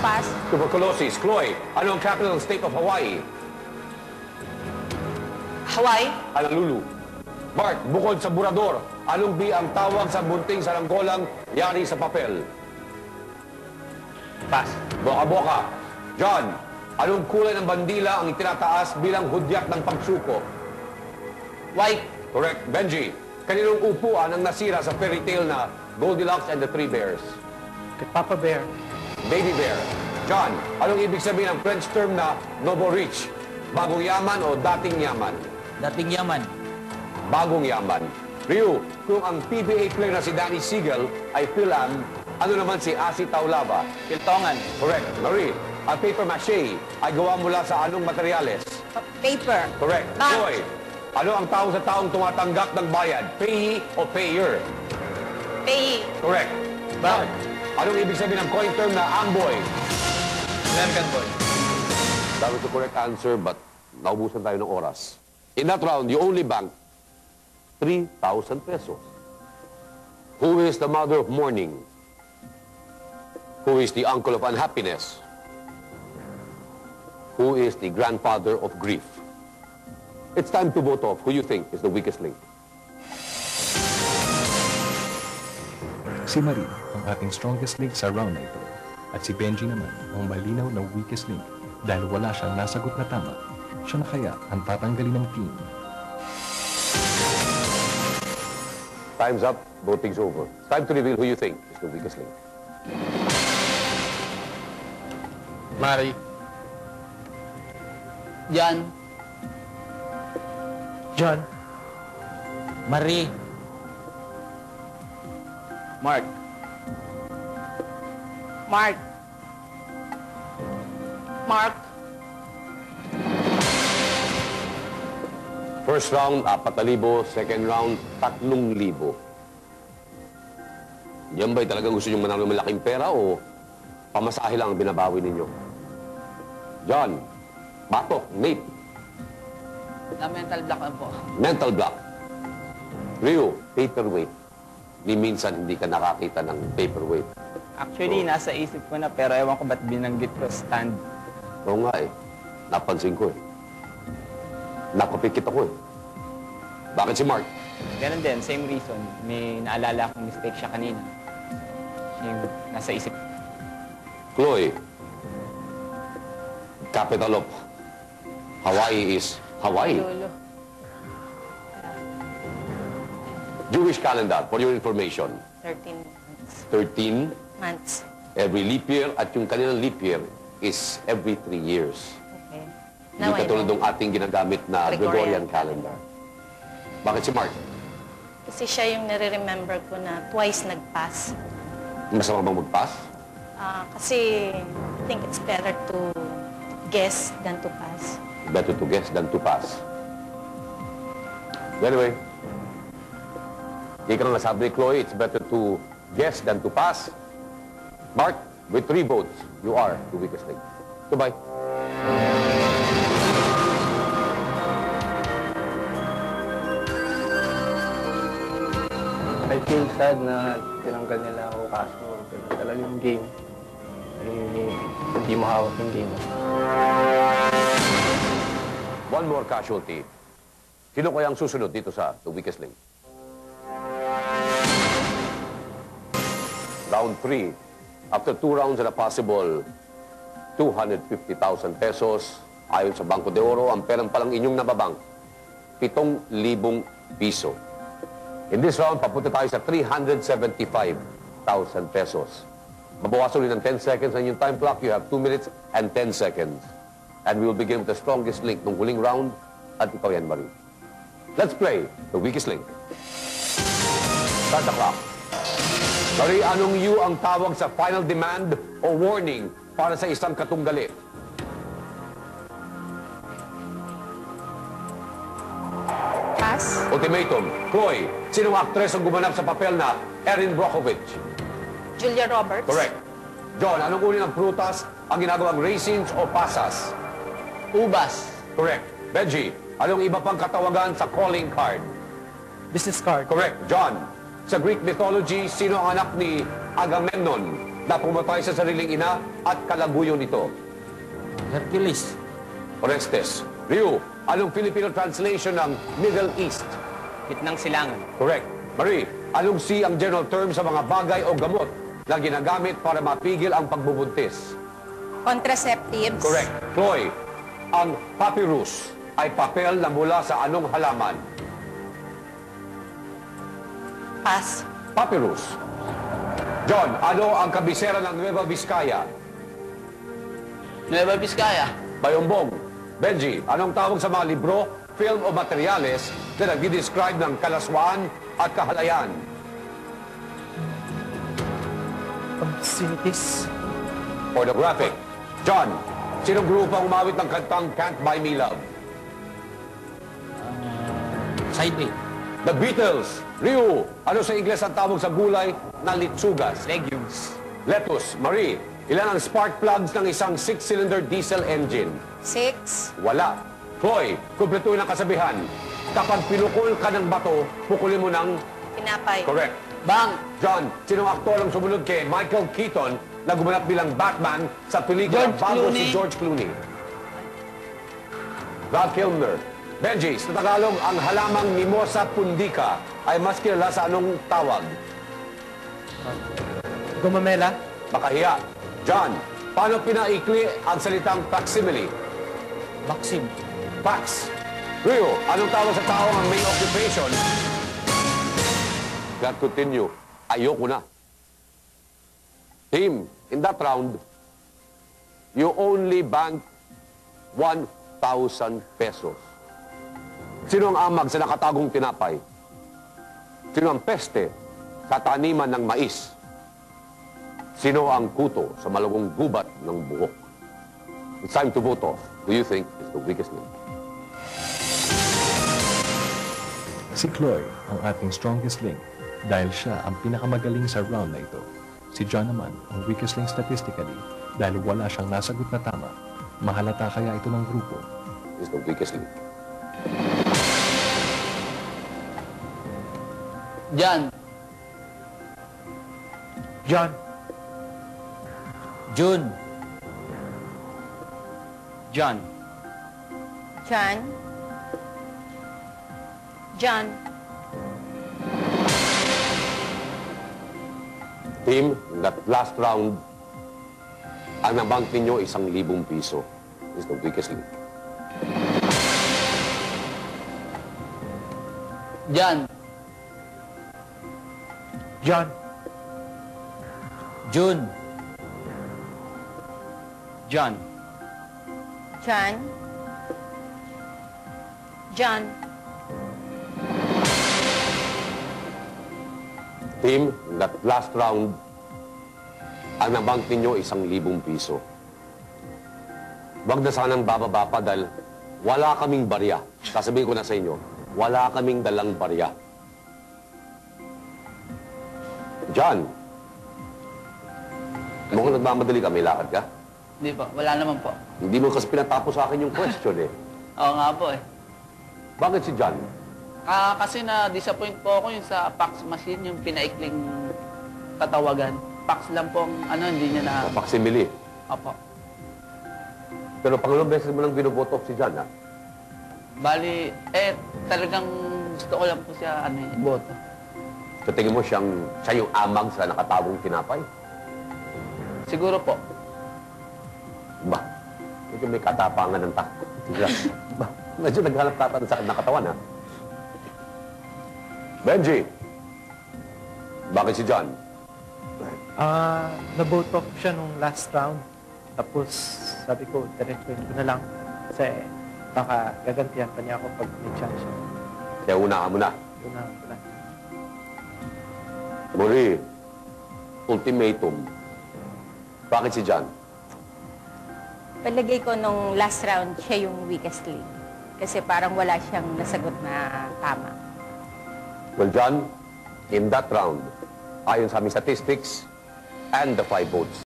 Pass. Tuberculosis. Chloe, ano ang capital state of Hawaii? Hawaii. Honolulu. Bart, bukod sa burador, anong B ang tawag sa bunting saranggolang yari sa papel? Pass. Boka-boka. John, anong kulay ng bandila ang itinataas bilang hudyat ng pagsuko? White. Correct. Benji, kaninong upuan ang nasira sa fairy tale na Goldilocks and the Three Bears? Kay Papa Bear. Baby Bear. John, anong ibig sabihin ng French term na novo rich? Bagong yaman o dating yaman? Dating yaman. Bagong yaman. Ryu, kung ang PBA player na si Danny Siegel ay Philam, ano naman si Asi Taulava? Kiltongan. Correct. Marie, ang paper mache ay gawa mula sa anong materyales? Paper. Correct. Bank. Joy, ano ang tawag sa taong tumatanggap ng bayad? Payee o payer? Payee. Correct. Bart, anong ibig sabihin ng coin term na amboy? American boy. That was the correct answer, but naubusan tayo ng oras. In that round, you only banked 3,000 pesos. Who is the mother of mourning? Who is the uncle of unhappiness? Who is the grandfather of grief? It's time to vote off who you think is the weakest link. Si Marie, ang ating strongest link sa round na ito. At si Benji naman, ang malinaw na weakest link. Dahil wala siyang nasagot na tama, siya na kaya ang tatanggalin ng team. Time's up. Voting's over. It's time to reveal who you think is the weakest link. Mari. Jan. John. Marie. Mark. Mark. Mark. First round, 4,000. Second round, 3,000. Yan ba'y talagang gusto nyo manalo ng malaking pera o pamasahe lang ang binabawi ninyo? John, batok, Nate. Na mental block lang po. Mental block. Rio, paperweight. Ni minsan hindi ka nakakita ng paperweight. Actually, nasa isip ko na pero ewan ko ba't binanggit ko stand. Oo nga eh. Napansin ko eh. Nakapikit ako eh. Bakit si Mark? Ganun din, same reason. May naalala akong mistake siya kanina. Yung nasa isip. Chloe, capital of Hawaii is Hawaii. Lolo. Jewish calendar, for your information. 13 months. 13 Months. every leap year at yung kanilang leap year is every 3 years. Okay. Hindi katulad ng ating ginagamit na Gregorian Gregorian calendar. Bakit si Mark? Kasi siya yung nare-remember ko na twice nag-pass. Masama bang mag-pass? Kasi I think it's better to guess than to pass. Better to guess than to pass. Anyway, ikaw na nasabi ni Chloe, it's better to guess than to pass. Mark, with 3 votes, you are the weakest link. Goodbye. I feel sad na tinanggal nila ako kaso ganun talaga yung game. Hindi mahawak yung game. One more casualty. Sino kaya ang susunod dito sa the weakest link? Round 3. After 2 rounds and a possible 250,000 pesos, ayon sa Bangko de Oro, ang perang palang inyong nababang, 7,000 piso. In this round, papunta tayo sa 375,000 pesos. Mabawasan ulit ng 10 seconds ang inyong time clock. You have 2 minutes and 10 seconds. And we will begin with the strongest link ng huling round. At ikaw yan, Marie. Let's play the weakest link. Start the clock. Marie, anong U ang tawag sa final demand o warning para sa isang katunggali? Pass. Ultimatum. Chloe, sinong aktres ang gumanap sa papel na Erin Brockovich? Julia Roberts. Correct. John, anong uri ng prutas ang ginagawang raisins o pasas? Ubas. Correct. Benji, anong iba pang katawagan sa calling card? Business card. Correct. John, sa Greek mythology, sino ang anak ni Agamemnon? na pumatay sa sariling ina at kalaguyo nito? Hercules. Orestes. Ryu, anong Filipino translation ng Middle East? Gitnang silangan. Correct. Marie, anong C ang general term sa mga bagay o gamot na ginagamit para mapigil ang pagbubuntis? Contraceptives. Correct. Chloe, ang papyrus ay papel na mula sa anong halaman? Pass. Papyrus. John, ano ang kabisera ng Nueva Vizcaya? Nueva Vizcaya. Bayombong. Benji, anong tawag sa mga libro, film o materyales na nagdi-describe ng kalaswaan at kahalayan? Obscenities. Pornographic. John, sinong grupo ang umawit ng kantang Can't Buy Me Love? Side A. The Beatles. Ryu, ano sa Ingles ang tawag sa gulay na litsugas? Legumes. Lettuce. Marie, ilan ang spark plugs ng isang 6-cylinder diesel engine? 6. Wala. Chloe, kumpletuhin ang kasabihan. Kapag pinukul ka ng bato, pukulin mo ng... Pinapay. Correct. Bang. John, sinong aktor ang sumunod kay Michael Keaton na gumanap bilang Batman sa pelikula George bago Clooney. si George Clooney? Val Kilmer. Benji, sa Tagalog, ang halamang Mimosa pundica ay mas kilala sa anong tawag? Gumamela. Makahiya. John, paano pinaikli ang salitang facsimile? Maxim. Fax. Rio, anong tawag sa tao ang main occupation? God continue. Ayoko na. Team, in that round, you only bank 1,000 pesos. Sino ang amag sa nakatagong tinapay? Sino ang peste sa taniman ng mais? Sino ang kuto sa malagong gubat ng buhok? It's time to vote off. Who you think is the weakest link? Si Chloe ang ating strongest link dahil siya ang pinakamagaling sa round na ito. Si John naman ang weakest link statistically dahil wala siyang nasagot na tama. Mahalata kaya ito ng grupo. Is the weakest link. John. John. June. John. John. John. Team, in that last round, ang nabank ninyo 1,000 piso. Is the weakest link. John. John. June. John. John. John. Team, in that last round, ang nabank ninyo 1,000 piso. Huwag na sanang bababa pa dahil wala kaming barya. Sasabihin ko na sa inyo, wala kaming dalang barya. John, mukhang nagmamadali ka, may lakad ka? Hindi po, wala naman po. Hindi mo kasi pinatapos sa akin yung question eh. Oo nga po eh. Bakit si John? Kasi na-disappoint po ako yung sa fax machine, yung pinaikling katawagan. Fax lang po ang hindi niya na... Facsimile. Opo. Pero pangalawang beses mo lang binoboto si John, ha? Bali, talagang gusto ko lang po siya, boto. So tingin mo siya yung amag sa nakatagong tinapay? Siguro po. Ba, medyo may katapangan ng takot. Ba, medyo naghanap tata ng sakit ng katawan, ha? Benji! Bakit si John? Na-vote off siya nung last round. Tapos, sabi ko, diretsuin ko na lang. Kasi baka gagantihan pa niya ako pag may chance siya. Kaya unahan mo na. Yun na, yun na. Muli, ultimatum. Bakit si John? Palagay ko nung last round, siya yung weakest link. Kasi parang wala siyang nasagot na tama. Well, John, in that round, ayon sa aming statistics and the 5 votes,